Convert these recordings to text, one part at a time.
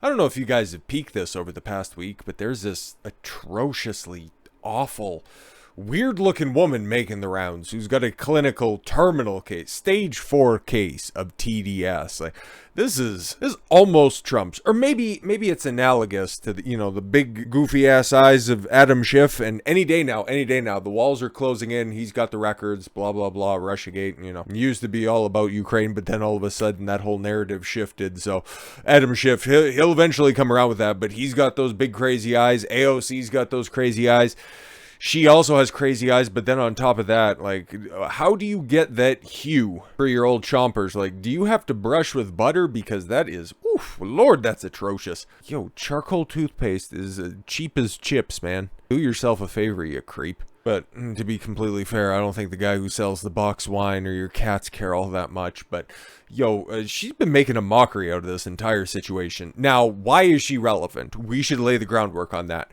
I don't know if you guys have peeked this over the past week, but there's this atrociously awful, weird-looking woman making the rounds who's got a clinical terminal case, stage 4 case of TDS. Like, this is almost Trump's, or maybe it's analogous to the big goofy ass eyes of Adam Schiff. And any day now, the walls are closing in. He's got the records, blah blah blah, Russiagate. It used to be all about Ukraine, but then all of a sudden that whole narrative shifted. So Adam Schiff, he'll eventually come around with that, but he's got those big crazy eyes. AOC's got those crazy eyes. She also has crazy eyes, but then on top of that, like, how do you get that hue for your old chompers? Like, do you have to brush with butter? Because that is, oof, Lord, that's atrocious. Yo, charcoal toothpaste is cheap as chips, man. Do yourself a favor, you creep. But to be completely fair, I don't think the guy who sells the box wine or your cats care all that much. But, yo, she's been making a mockery out of this entire situation. Now, why is she relevant? We should lay the groundwork on that.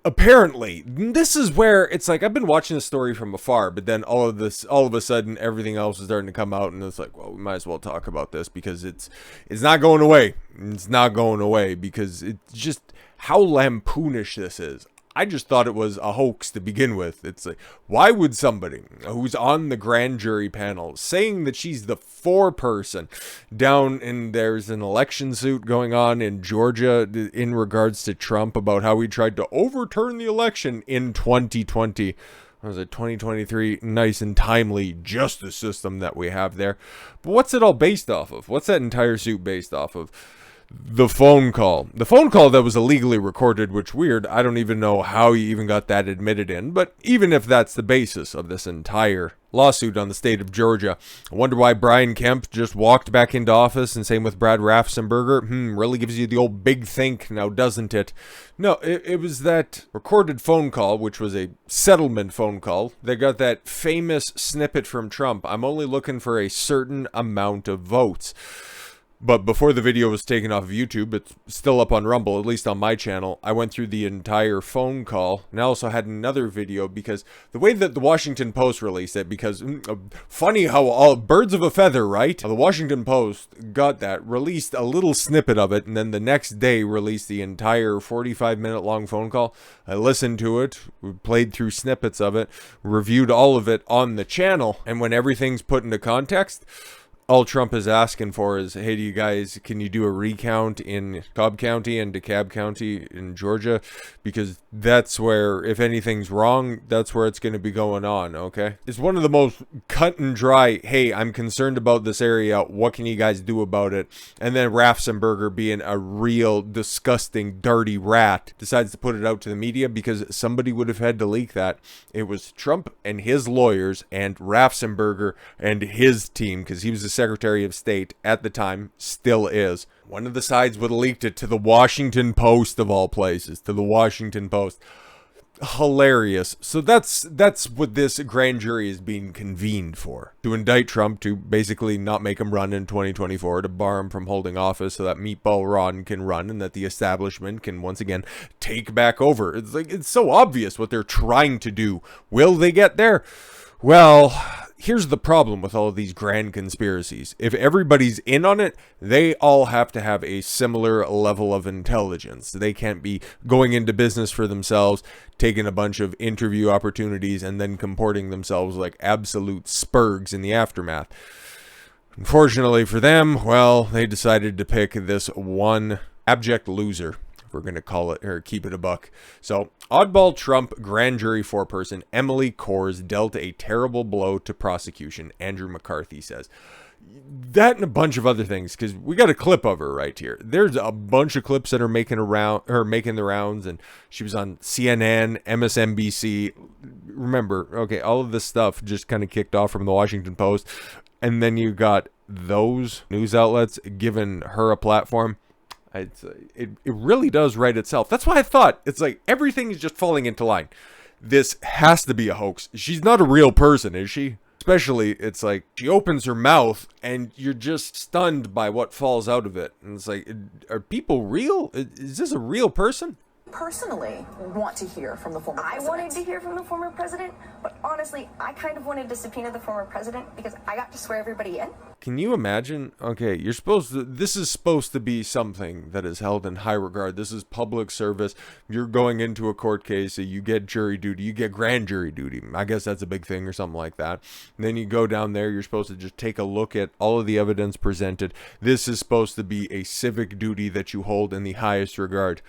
Apparently, this is where it's like, I've been watching the story from afar, but then all of a sudden, everything else is starting to come out, and it's like, well, we might as well talk about this because it's not going away. It's not going away because it's just how lampoonish this is. I just thought it was a hoax to begin with. It's like, why would somebody who's on the grand jury panel saying that she's the foreperson down and there's an election suit going on in Georgia in regards to Trump about how he tried to overturn the election in 2020. What was it, 2023? Nice and timely justice system that we have there. But what's it all based off of? What's that entire suit based off of? The phone call that was illegally recorded, which weird. I don't even know how you even got that admitted in, but even if that's the basis of this entire lawsuit on the state of Georgia, I wonder why Brian Kemp just walked back into office, and same with Brad Raffensperger. Really gives you the old big think now, doesn't it? No, it was that recorded phone call, which was a settlement phone call. They got that famous snippet from Trump. I'm only looking for a certain amount of votes. But before the video was taken off of YouTube, it's still up on Rumble, at least on my channel. I went through the entire phone call, and I also had another video because the way that the Washington Post released it, because funny how all birds of a feather, right? The Washington Post got that, released a little snippet of it, and then the next day released the entire 45-minute long phone call. I listened to it, played through snippets of it, reviewed all of it on the channel, and when everything's put into context, all Trump is asking for is, hey, do you guys, can you do a recount in Cobb County and DeKalb County in Georgia? Because that's where, if anything's wrong, that's where it's going to be going on, okay? It's one of the most cut and dry, hey, I'm concerned about this area, what can you guys do about it? And then Raffensperger, being a real disgusting, dirty rat, decides to put it out to the media because somebody would have had to leak that. It was Trump and his lawyers and Raffensperger and his team, because he was the Secretary of State at the time, still is. One of the sides would have leaked it to the Washington Post, of all places, to the Washington Post. Hilarious. So that's what this grand jury is being convened for. To indict Trump, to basically not make him run in 2024, to bar him from holding office so that Meatball Ron can run and that the establishment can once again take back over. It's like, it's so obvious what they're trying to do. Will they get there? Well, here's the problem with all of these grand conspiracies. If everybody's in on it, they all have to have a similar level of intelligence. They can't be going into business for themselves, taking a bunch of interview opportunities, and then comporting themselves like absolute spurgs in the aftermath. Unfortunately for them, well, they decided to pick this one abject loser. We're going to call it, or keep it a buck. So, oddball Trump grand jury foreperson Emily Kohrs dealt a terrible blow to prosecution, Andrew McCarthy says. That and a bunch of other things, because we got a clip of her right here. There's a bunch of clips that are making the rounds, and she was on CNN, MSNBC. Remember, okay, all of this stuff just kind of kicked off from the Washington Post, and then you got those news outlets giving her a platform. It really does write itself. That's why I thought, it's like everything is just falling into line. This has to be a hoax. She's not a real person, is she? Especially, it's like she opens her mouth and you're just stunned by what falls out of it. And it's like, are people real? Is this a real person? Personally want to hear from the former president. I wanted to hear from the former president, but honestly, I kind of wanted to subpoena the former president because I got to swear everybody in. Can you imagine? Okay, this is supposed to be something that is held in high regard. This is public service. You're going into a court case, so you get jury duty, you get grand jury duty. I guess that's a big thing or something like that. And then you go down there, you're supposed to just take a look at all of the evidence presented. This is supposed to be a civic duty that you hold in the highest regard.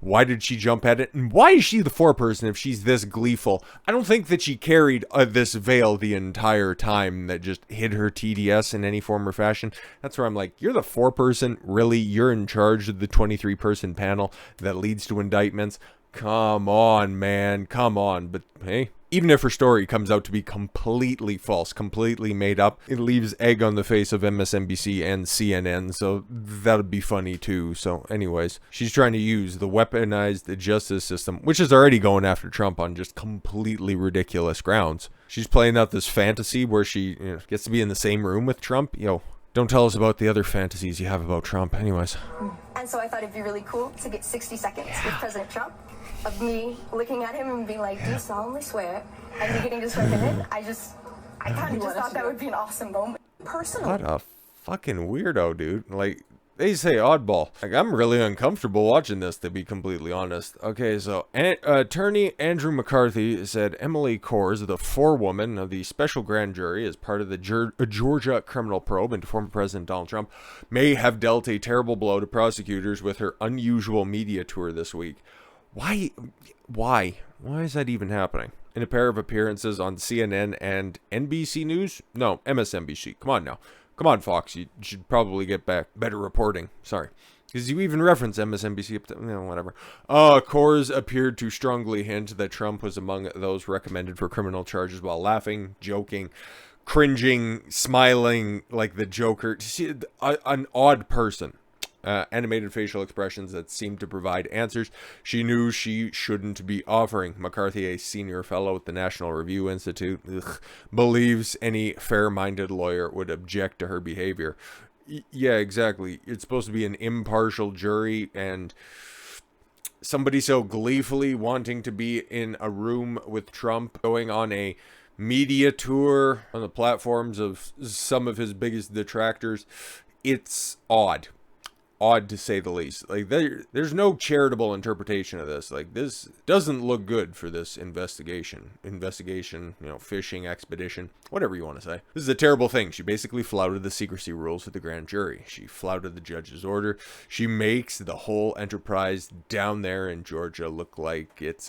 Why did she jump at it? And why is she the foreperson if she's this gleeful? I don't think that she carried this veil the entire time that just hid her TDS in any form or fashion. That's where I'm like, you're the foreperson? Really? You're in charge of the 23-person panel that leads to indictments? Come on, man. Come on. But hey, even if her story comes out to be completely false, completely made up, it leaves egg on the face of MSNBC and CNN, so that'll be funny too. So anyways, she's trying to use the weaponized justice system, which is already going after Trump on just completely ridiculous grounds. She's playing out this fantasy where she gets to be in the same room with Trump. Don't tell us about the other fantasies you have about Trump. Anyways. And so I thought it'd be really cool to get 60 seconds with President Trump of me looking at him and being like, do you solemnly swear? And me getting to swear him in. I kind of just thought that would be an awesome moment. Personally. What a fucking weirdo, dude. Like, they say oddball. Like, I'm really uncomfortable watching this, to be completely honest. Okay, so attorney Andrew McCarthy said Emily Kohrs, the forewoman of the special grand jury as part of the Georgia criminal probe into former President Donald Trump, may have dealt a terrible blow to prosecutors with her unusual media tour this week. Why is that even happening? In a pair of appearances on CNN and NBC News? No, MSNBC. Come on now. Come on, Fox. You should probably get back better reporting. Sorry. Because you even reference MSNBC. Whatever. Kohrs appeared to strongly hint that Trump was among those recommended for criminal charges while laughing, joking, cringing, smiling like the Joker. An odd person. Animated facial expressions that seemed to provide answers she knew she shouldn't be offering. McCarthy, a senior fellow at the National Review Institute, believes any fair-minded lawyer would object to her behavior. Yeah, exactly. It's supposed to be an impartial jury, and somebody so gleefully wanting to be in a room with Trump, going on a media tour on the platforms of some of his biggest detractors. It's odd. Odd to say the least. Like, there's no charitable interpretation of this. Like, this doesn't look good for this investigation, fishing expedition, whatever you want to say. This is a terrible thing. She basically flouted the secrecy rules of the grand jury. She flouted the judge's order. She makes the whole enterprise down there in Georgia look like it's,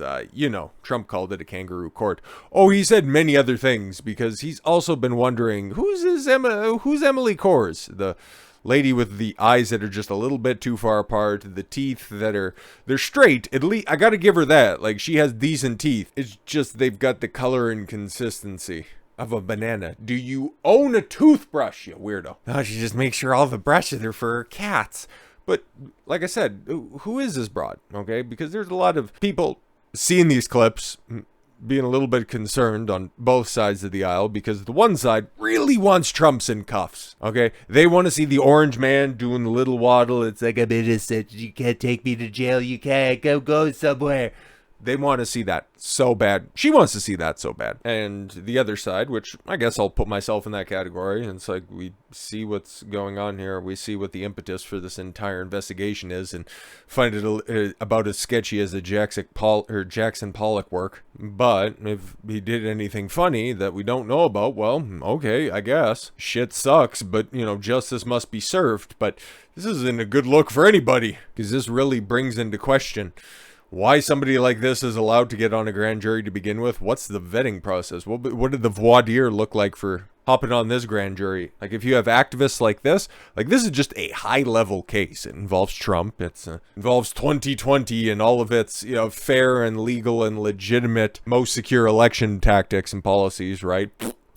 Trump called it a kangaroo court. Oh, he said many other things because he's also been wondering, who's Emily Kohrs? The lady with the eyes that are just a little bit too far apart, the teeth they're straight. At least I gotta give her that. Like, she has decent teeth. It's just they've got the color and consistency of a banana. Do you own a toothbrush, you weirdo? Oh, she just makes sure all the brushes are for her cats. But like I said, who is this broad? Okay, because there's a lot of people seeing these clips being a little bit concerned on both sides of the aisle, because the one side really wants Trump's in cuffs, okay? They want to see the orange man doing the little waddle. It's like, I'm innocent. You can't take me to jail. You can't go somewhere. They want to see that so bad. She wants to see that so bad. And the other side, which I guess I'll put myself in that category, and it's like, we see what's going on here. We see what the impetus for this entire investigation is, and find it about as sketchy as a Jackson Pollock work. But if he did anything funny that we don't know about, well, okay, I guess. Shit sucks, but, justice must be served. But this isn't a good look for anybody, because this really brings into question why somebody like this is allowed to get on a grand jury to begin with. What's the vetting process? What did the voir dire look like for hopping on this grand jury? Like, if you have activists like this is just a high-level case. It involves Trump. It involves 2020 and all of its, fair and legal and legitimate, most secure election tactics and policies, right?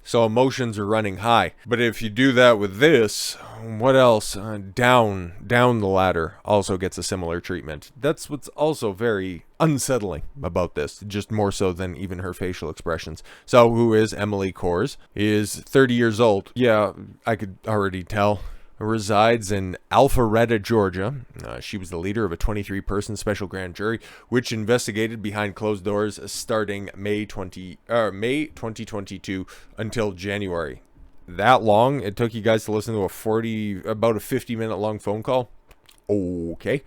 So emotions are running high. But if you do that with this, what else? Down the ladder also gets a similar treatment. That's what's also very unsettling about this, just more so than even her facial expressions. So who is Emily Kohrs? Is 30 years old. Yeah, I could already tell. Resides in Alpharetta, Georgia. She was the leader of a 23-person special grand jury, which investigated behind closed doors starting May 2022 until January that long? It took you guys to listen to about a 50-minute long phone call? Okay.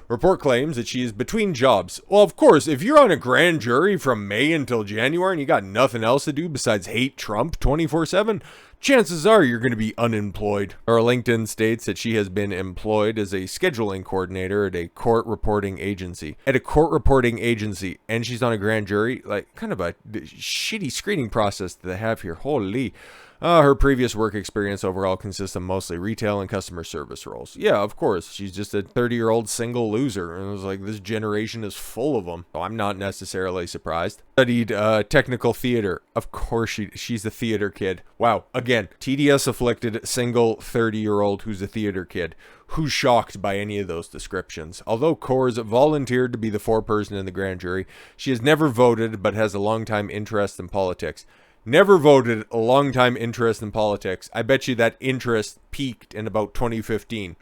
Report claims that she is between jobs. Well, of course, if you're on a grand jury from May until January and you got nothing else to do besides hate Trump 24/7, chances are you're going to be unemployed. Her LinkedIn states that she has been employed as a scheduling coordinator at a court reporting agency. And she's on a grand jury? Like, kind of a shitty screening process that they have here. Holy. Her previous work experience overall consists of mostly retail and customer service roles. Yeah, of course. She's just a 30-year-old single loser. And it was like, this generation is full of them. So I'm not necessarily surprised. Studied technical theater. Of course, she's a theater kid. Wow. Again, TDS-afflicted single 30-year-old who's a theater kid. Who's shocked by any of those descriptions? Although Kohrs volunteered to be the foreperson in the grand jury, she has never voted but has a long-time interest in politics. Never voted, a long-time interest in politics. I bet you that interest peaked in about 2015.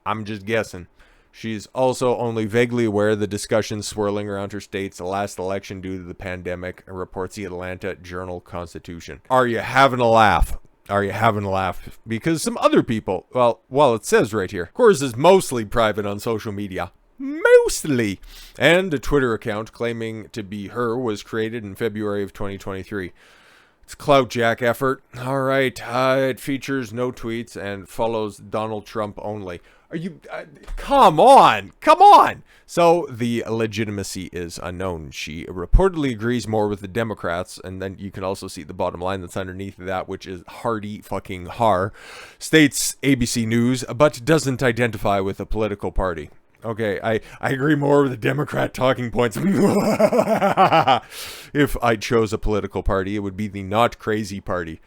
I'm just guessing. She's also only vaguely aware of the discussions swirling around her state's last election due to the pandemic, reports the Atlanta Journal-Constitution. Are you having a laugh? Are you having a laugh? Because some other people, well, it says right here, Kohrs is mostly private on social media. Mostly. And a Twitter account claiming to be her was created in February of 2023. It's a clout jack effort. All right. It features no tweets and follows Donald Trump only. Are you... come on. Come on. So the legitimacy is unknown. She reportedly agrees more with the Democrats. And then you can also see the bottom line that's underneath that, which is hardy fucking har. States ABC News, but doesn't identify with a political party. Okay, I agree more with the Democrat talking points. If I chose a political party, it would be the Not Crazy Party.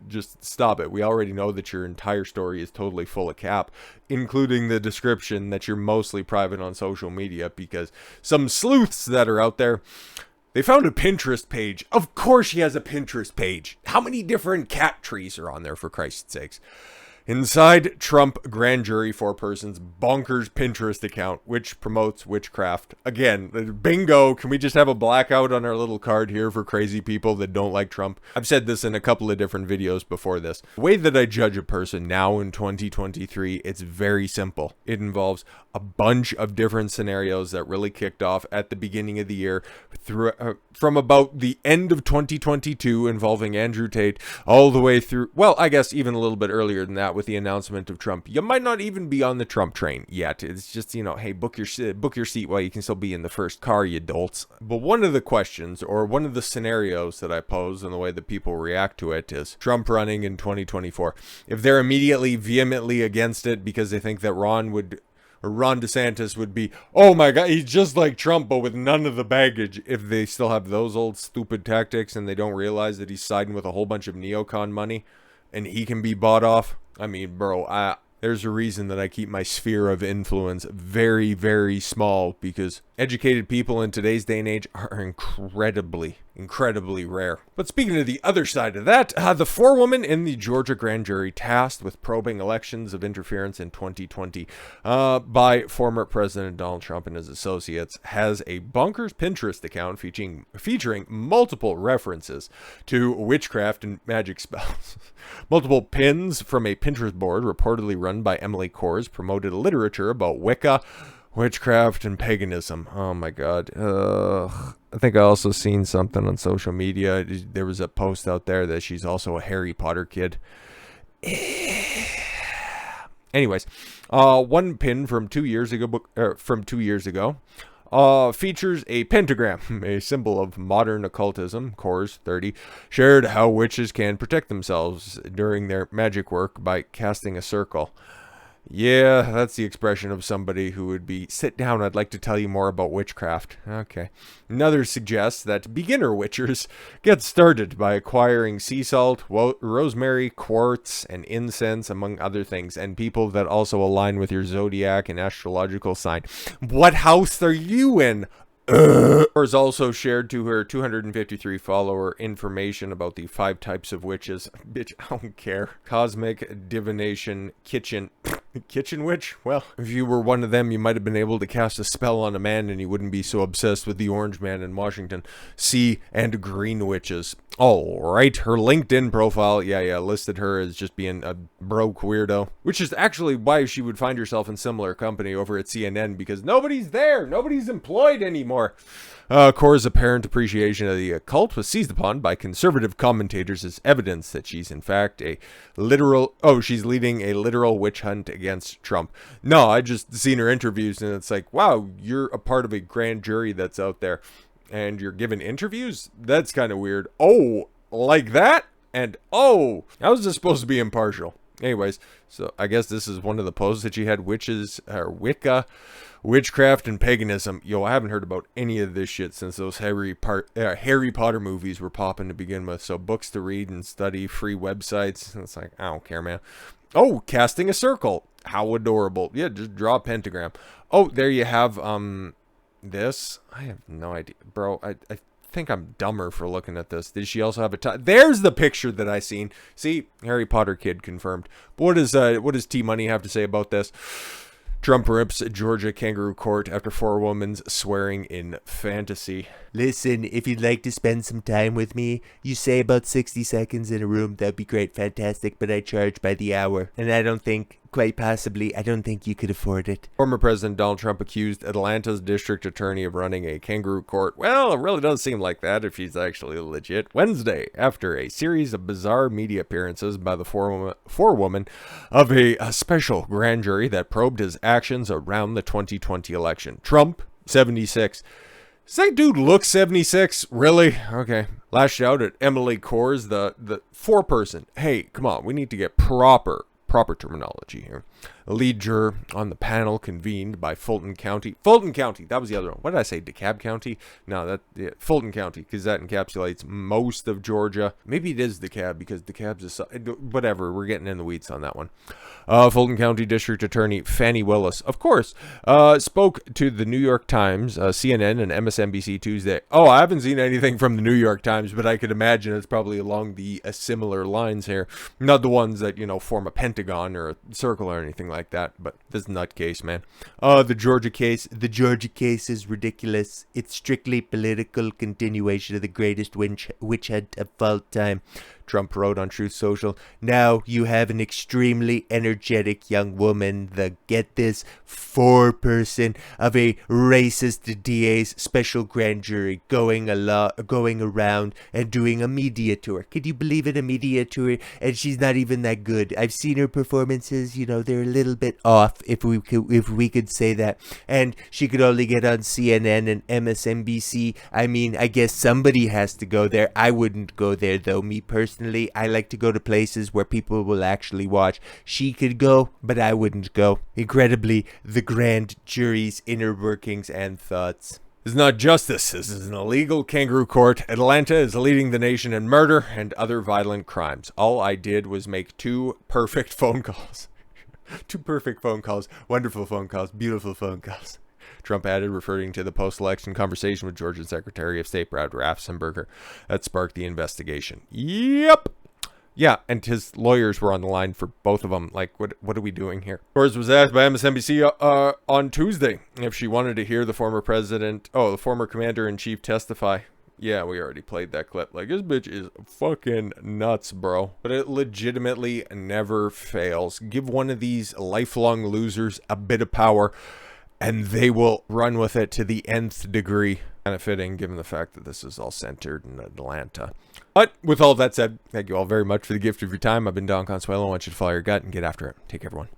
Just stop it. We already know that your entire story is totally full of cap, including the description that you're mostly private on social media because some sleuths that are out there, they found a Pinterest page. Of course she has a Pinterest page. How many different cat trees are on there, for Christ's sakes? Inside Trump grand jury foreperson's bonkers Pinterest account, which promotes witchcraft. Again, bingo. Can we just have a blackout on our little card here for crazy people that don't like Trump? I've said this in a couple of different videos before this. The way that I judge a person now in 2023, it's very simple. It involves a bunch of different scenarios that really kicked off at the beginning of the year from about the end of 2022 involving Andrew Tate all the way through, well, I guess even a little bit earlier than that with the announcement of Trump. You might not even be on the Trump train yet. It's just, hey, book your seat while you can still be in the first car, you dolts. But one of the questions or one of the scenarios that I pose and the way that people react to it is Trump running in 2024. If they're immediately vehemently against it because they think that Ron DeSantis would be, oh my God, he's just like Trump, but with none of the baggage. If they still have those old stupid tactics and they don't realize that he's siding with a whole bunch of neocon money and he can be bought off. I mean, bro, there's a reason that I keep my sphere of influence very, very small because educated people in today's day and age are incredibly rare. But speaking of the other side of that, the forewoman in the Georgia grand jury tasked with probing elections of interference in 2020 by former President Donald Trump and his associates has a bonkers Pinterest account featuring multiple references to witchcraft and magic spells. Multiple pins from a Pinterest board reportedly run by Emily Kohrs promoted literature about Wicca, witchcraft, and paganism. Oh my God. I think I also seen something on social media. There was a post out there that she's also a Harry Potter kid. Anyways, one pin from 2 years ago, features a pentagram, a symbol of modern occultism. Kohrs, 30, shared how witches can protect themselves during their magic work by casting a circle. Yeah, that's the expression of somebody who would be, sit down, I'd like to tell you more about witchcraft. Okay. Another suggests that beginner witchers get started by acquiring sea salt, rosemary, quartz, and incense, among other things, and people that also align with your zodiac and astrological sign. What house are you in? Kohrs also shared to her 253 follower information about the 5 types of witches. Bitch, I don't care. Cosmic, divination, kitchen. Kitchen witch? Well, if you were one of them, you might have been able to cast a spell on a man and you wouldn't be so obsessed with the orange man in Washington. See, and green witches. Alright, her LinkedIn profile, yeah, listed her as just being a broke weirdo. Which is actually why she would find herself in similar company over at CNN, because nobody's there! Nobody's employed anymore! Kohrs' apparent appreciation of the occult was seized upon by conservative commentators as evidence that she's in fact she's leading a literal witch hunt against Trump. No, I just seen her interviews and it's like, wow, you're a part of a grand jury that's out there and you're giving interviews? That's kind of weird. Oh, like that? And oh, I was just supposed to be impartial. Anyways, so I guess this is one of the posts that she had witches, or Wicca, witchcraft, and paganism. Yo, I haven't heard about any of this shit since those Harry Potter movies were popping to begin with. So books to read and study, free websites. And it's like, I don't care, man. Oh, casting a circle. How adorable. Yeah, just draw a pentagram. Oh, there you have, this. I have no idea. Bro, I think I'm dumber for looking at this. Did she also have a there's the picture that I seen. See, Harry Potter kid confirmed. But what does T Money have to say about this? Trump rips Georgia kangaroo court after forewoman's swearing in fantasy. Listen, if you'd like to spend some time with me, you say about 60 seconds in a room, that'd be great, fantastic, but I charge by the hour. And I don't think, quite possibly, I don't think you could afford it. Former President Donald Trump accused Atlanta's district attorney of running a kangaroo court. Well, it really does seem like that if she's actually legit. Wednesday, after a series of bizarre media appearances by the forewoman of a special grand jury that probed his actions around the 2020 election. Trump, 76. Does that dude look 76? Really? Okay. Lashed out at Emily Kohrs, the foreperson. Hey, come on. We need to get proper terminology here. A lead juror on the panel convened by Fulton County. Fulton County, that was the other one. What did I say? DeKalb County? No, Fulton County, because that encapsulates most of Georgia. Maybe it is DeKalb, because DeKalb's is whatever. We're getting in the weeds on that one. Fulton County District Attorney Fani Willis, of course, spoke to the New York Times, CNN, and MSNBC Tuesday. Oh, I haven't seen anything from the New York Times, but I could imagine it's probably along the similar lines here. Not the ones that, form a pentagon or a circle or anything like that, but this nutcase, man. The Georgia case is ridiculous. It's strictly political continuation of the greatest witch hunt of all time. Trump wrote on Truth Social. Now you have an extremely energetic young woman, the, get this, foreperson of a racist DA's special grand jury going around and doing a media tour. Could you believe it? A media tour? And she's not even that good. I've seen her performances, they're a little bit off, if we could say that. And she could only get on CNN and MSNBC. I mean, I guess somebody has to go there. I wouldn't go there, though, me personally. I like to go to places where people will actually watch. She could go, but I wouldn't go. Incredibly, the grand jury's inner workings and thoughts. This is not justice. This is an illegal kangaroo court. Atlanta is leading the nation in murder and other violent crimes. All I did was make 2 perfect phone calls. 2 perfect phone calls. Wonderful phone calls. Beautiful phone calls. Trump added, referring to the post-election conversation with Georgia Secretary of State Brad Raffensperger that sparked the investigation. Yep. Yeah, and his lawyers were on the line for both of them. Like, what are we doing here? Kohrs was asked by MSNBC on Tuesday if she wanted to hear the former commander-in-chief testify. Yeah, we already played that clip. Like, this bitch is fucking nuts, bro. But it legitimately never fails. Give one of these lifelong losers a bit of power, and they will run with it to the nth degree. Kind of fitting, given the fact that this is all centered in Atlanta. But with all that said, thank you all very much for the gift of your time. I've been Don Consuelo. I want you to follow your gut and get after it. Take care, everyone.